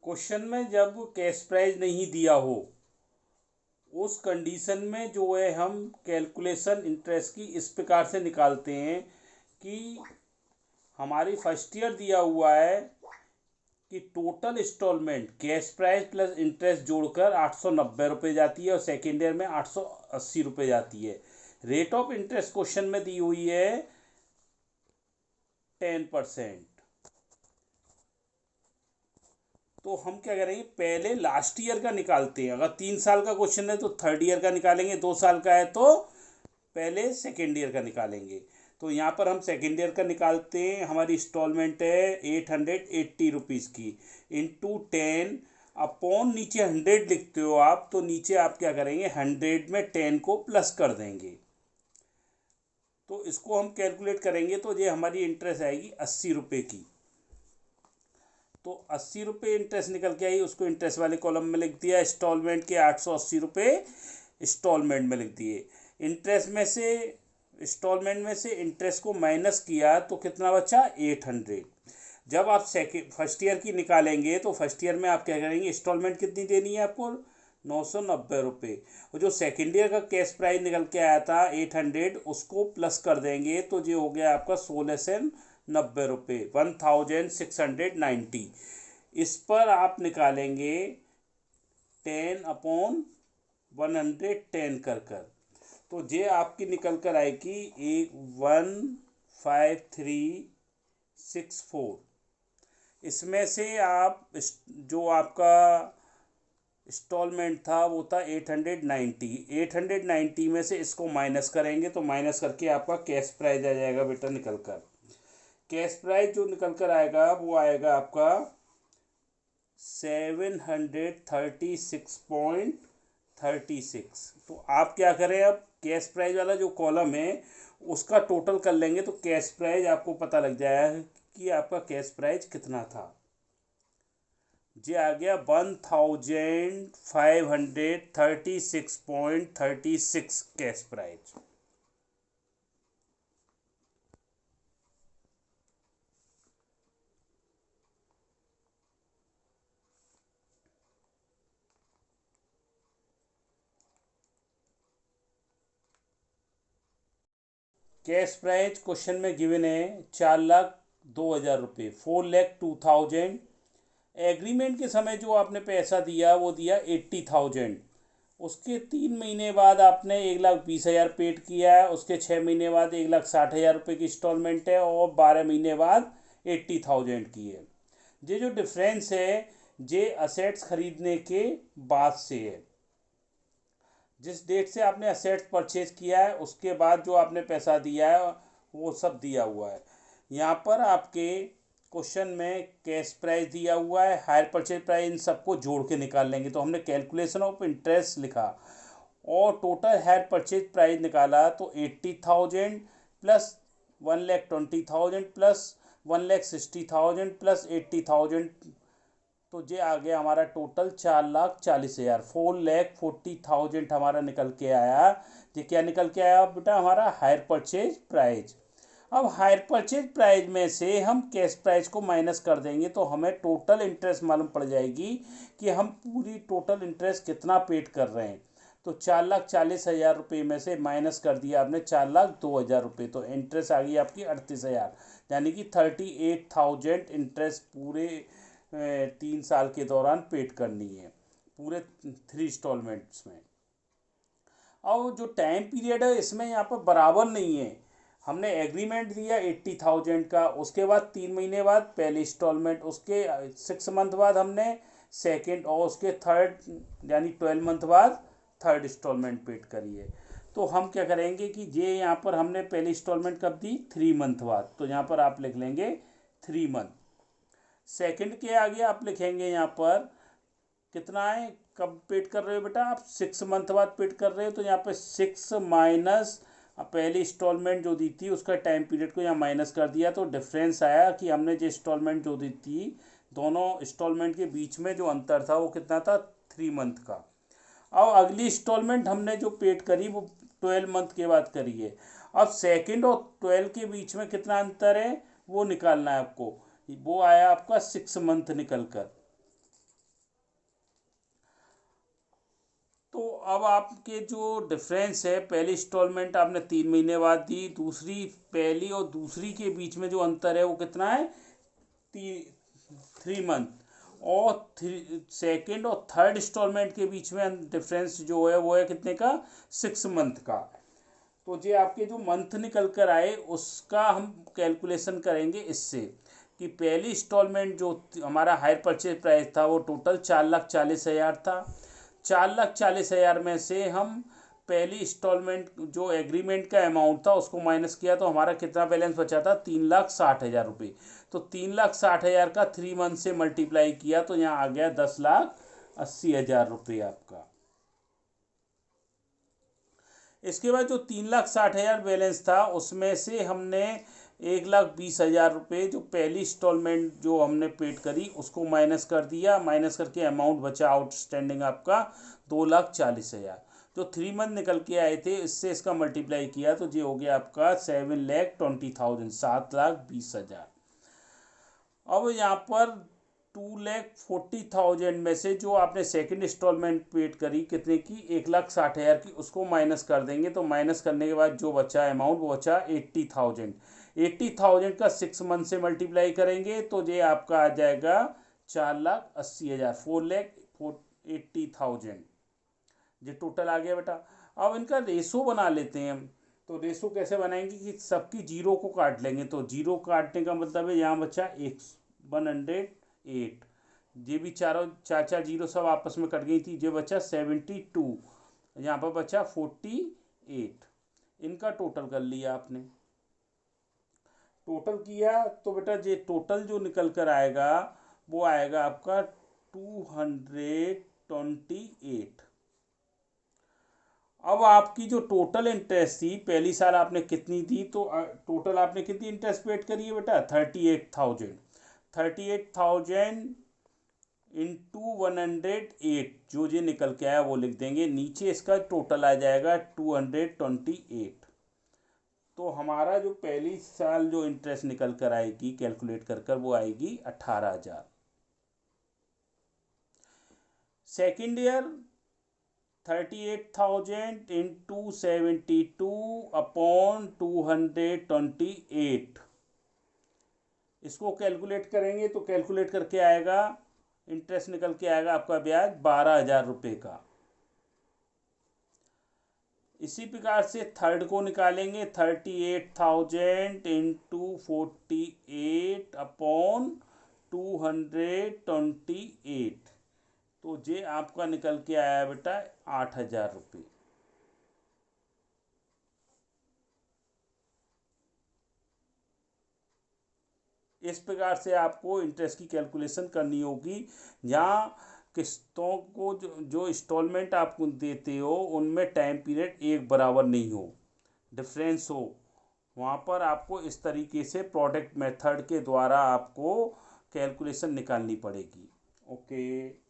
Question में जब cash price नहीं दिया हो उस कंडीशन में जो है हम कैलकुलेशन इंटरेस्ट की इस प्रकार से निकालते हैं कि हमारी फर्स्ट ईयर दिया हुआ है कि total instalment cash price plus interest जोड़कर 890 रुपये जाती है और सेकेंड ईयर में 880 रुपये जाती है। रेट ऑफ इंटरेस्ट क्वेश्चन में दी हुई है 10%। तो हम क्या करेंगे, पहले लास्ट ईयर का निकालते हैं। अगर 3 साल का क्वेश्चन है तो थर्ड ईयर का निकालेंगे, 2 साल का है तो पहले सेकेंड ईयर का निकालेंगे। तो यहाँ पर हम सेकेंड ईयर का निकालते हैं। हमारी इंस्टॉलमेंट है 880 रुपीज़ की, इंटू 10 अपॉन नीचे 100 लिखते हो आप, तो नीचे आप क्या करेंगे 100 में 10 को प्लस कर देंगे। तो इसको हम कैलकुलेट करेंगे तो ये हमारी इंटरेस्ट आएगी 80 रुपये की। तो 80 रुपये इंटरेस्ट निकल के आई, उसको इंटरेस्ट वाले कॉलम में लिख दिया। इंस्टॉलमेंट के 880 रुपये इंस्टॉलमेंट में लिख दिए। इंटरेस्ट में से इंस्टॉलमेंट में से इंटरेस्ट को माइनस किया तो कितना बचा 800। जब आप फर्स्ट ईयर की निकालेंगे तो फर्स्ट ईयर में आप क्या करेंगे, इंस्टॉलमेंट कितनी देनी है आपको 990 रुपये। और जो सेकेंड ईयर का कैश प्राइस निकल के आया था 800, उसको प्लस कर देंगे तो ये हो गया आपका 1690 रुपये, 1690। इस पर आप निकालेंगे 10/110 कर। तो ये आपकी निकल कर आएगी 15364। इसमें से आप जो आपका इंस्टॉलमेंट था वो था 890 में से इसको माइनस करेंगे तो माइनस करके आपका कैश प्राइस आ जाएगा बेटा निकल कर। कैश प्राइस जो निकल कर आएगा वो आएगा आपका 736.36। तो आप क्या करें, अब कैश प्राइस वाला जो कॉलम है उसका टोटल कर लेंगे तो कैश प्राइस आपको पता लग जाएगा कि आपका कैश प्राइस कितना था। ये आ गया 1536.36 cash price. Cash price question में गिवन है 4,02,000 रुपये, 4,02,000। एग्रीमेंट के समय जो आपने पैसा दिया वो दिया 80,000। उसके 3 महीने बाद आपने 1,20,000 पेड किया है। उसके 6 महीने बाद 1,60,000 रुपये की इंस्टॉलमेंट है और 12 महीने बाद 80,000 की है। ये जो डिफरेंस है ये असेट्स खरीदने के बाद से है। जिस डेट से आपने असेट्स परचेज किया है उसके बाद जो आपने पैसा दिया है वो सब दिया हुआ है। यहाँ पर आपके क्वेश्चन में कैश प्राइस दिया हुआ है, हायर परचेज प्राइस, इन सबको जोड़ के निकाल लेंगे। तो हमने कैलकुलेशन ऑफ इंटरेस्ट लिखा और टोटल हायर परचेज प्राइस निकाला तो 80,000 प्लस 1,20,000 प्लस 1,60,000 प्लस 80,000। तो ये आ गया हमारा टोटल 4,40,000, 4,40,000 हमारा निकल के आया। ये क्या निकल के आया बेटा, हमारा हायर परचेज प्राइस। अब हायर परचेज प्राइस में से हम कैश प्राइस को माइनस कर देंगे तो हमें टोटल इंटरेस्ट मालूम पड़ जाएगी कि हम पूरी टोटल इंटरेस्ट कितना पेड कर रहे हैं। तो 4,40,000 रुपये में से माइनस कर दिया आपने 4,02,000 रुपये, तो इंटरेस्ट आ गई आपकी 38,000, यानी कि 38,000 इंटरेस्ट पूरे 3 साल के दौरान पेड करनी है, पूरे 3 इंस्टॉलमेंट्स में। और जो टाइम पीरियड है इसमें यहाँ पर बराबर नहीं है। हमने एग्रीमेंट दिया 80,000 का, उसके बाद 3 महीने बाद पहली इंस्टॉलमेंट, उसके 6 मंथ बाद हमने सेकेंड, और उसके थर्ड यानी 12 मंथ बाद थर्ड इंस्टॉलमेंट पेड करी है। तो हम क्या करेंगे कि ये यहाँ पर हमने पहली इंस्टॉलमेंट कब दी 3 मंथ बाद, तो यहाँ पर आप लिख लेंगे 3 मंथ। सेकंड के आगे आप लिखेंगे यहाँ पर कितना है, कब पेड कर रहे हो बेटा आप 6 मंथ बाद पेड कर रहे हो, तो यहाँ पे 6 माइनस पहली इंस्टॉलमेंट जो दी थी उसका टाइम पीरियड को यहाँ माइनस कर दिया। तो डिफरेंस आया कि हमने जो इंस्टॉलमेंट जो दी थी दोनों इंस्टॉलमेंट के बीच में जो अंतर था वो कितना था 3 मंथ का। अब अगली इंस्टॉलमेंट हमने जो पेड करी वो 12 मंथ के बाद करी है। अब सेकंड और 12 के बीच में कितना अंतर है वो निकालना है आपको। वो आया आपका 6 मंथ निकल कर। अब आपके जो डिफरेंस है, पहली इंस्टॉलमेंट आपने 3 महीने बाद दी, दूसरी पहली और दूसरी के बीच में जो अंतर है वो कितना है, 3 मंथ, और सेकेंड और थर्ड इंस्टॉलमेंट के बीच में डिफरेंस जो है वो है कितने का, 6 मंथ का। तो ये आपके जो मंथ निकल कर आए उसका हम कैलकुलेशन करेंगे इससे, कि पहली इंस्टॉलमेंट जो हमारा हायर परचेज प्राइस था वो टोटल 4,40,000 था। 4,40,000 में से हम पहली इंस्टॉलमेंट जो एग्रीमेंट का अमाउंट था उसको माइनस किया तो हमारा कितना बैलेंस बचा था, 3,60,000 रुपये। तो 3,60,000 का 3 मंथ से मल्टीप्लाई किया तो यहाँ आ गया 10,80,000 रुपये आपका। इसके बाद जो 3,60,000 बैलेंस था उसमें से हमने 1,20,000 रुपये जो पहली इंस्टॉलमेंट जो हमने पेड करी उसको माइनस कर दिया, माइनस करके अमाउंट बचा आउटस्टैंडिंग आपका 2,40,000। जो 3 मंथ निकल के आए थे इससे इसका मल्टीप्लाई किया तो ये हो गया आपका 7,20,000, 7,20,000। अब यहाँ पर 2,40,000 में से जो आपने सेकंड इंस्टॉलमेंट पेड करी कितने की, 1,60,000 की, उसको माइनस कर देंगे तो माइनस करने के बाद जो बचा अमाउंट वो बचा 80,000। 80,000 का 6 मंथ से मल्टीप्लाई करेंगे तो ये आपका आ जाएगा 4,80,000, 4,80,000। ये टोटल आ गया बेटा। अब इनका रेशो बना लेते हैं हम। तो रेशो कैसे बनाएंगे कि सबकी जीरो को काट लेंगे, तो जीरो काटने का मतलब है यहाँ बचा 108, ये भी चारों चार चार जीरो सब आपस में कट गई थी, ये बचा 72, यहाँ पर बचा 48। इनका टोटल कर लिया आपने, टोटल किया तो बेटा ये टोटल जो निकल कर आएगा वो आएगा आपका 228। अब आपकी जो टोटल इंटरेस्ट थी पहली साल आपने कितनी दी, तो टोटल आपने कितनी इंटरेस्ट पेड करी है बेटा, 38,000। 38,000 इंटू 108 जो ये निकल के आया वो लिख देंगे, नीचे इसका टोटल आ जाएगा 228। तो हमारा जो पहली साल जो इंटरेस्ट निकल कर आएगी कैलकुलेट कर कर वो आएगी 18,000। सेकेंड ईयर 38,000 इंटू 72 अपॉन 228, इसको कैलकुलेट करेंगे तो कैलकुलेट करके आएगा, इंटरेस्ट निकल के आएगा आपका ब्याज 12,000 रुपये का। इसी प्रकार से थर्ड को निकालेंगे, 38,000 इंटू 48 अपॉन 228, तो ये आपका निकल के आया बेटा 8,000 रुपये। इस प्रकार से आपको इंटरेस्ट की कैलकुलेशन करनी होगी, जहाँ किस्तों को जो इंस्टॉलमेंट आप देते हो उनमें टाइम पीरियड एक बराबर नहीं हो, डिफरेंस हो, वहाँ पर आपको इस तरीके से प्रोडक्ट मेथड के द्वारा आपको कैलकुलेशन निकालनी पड़ेगी। ओके।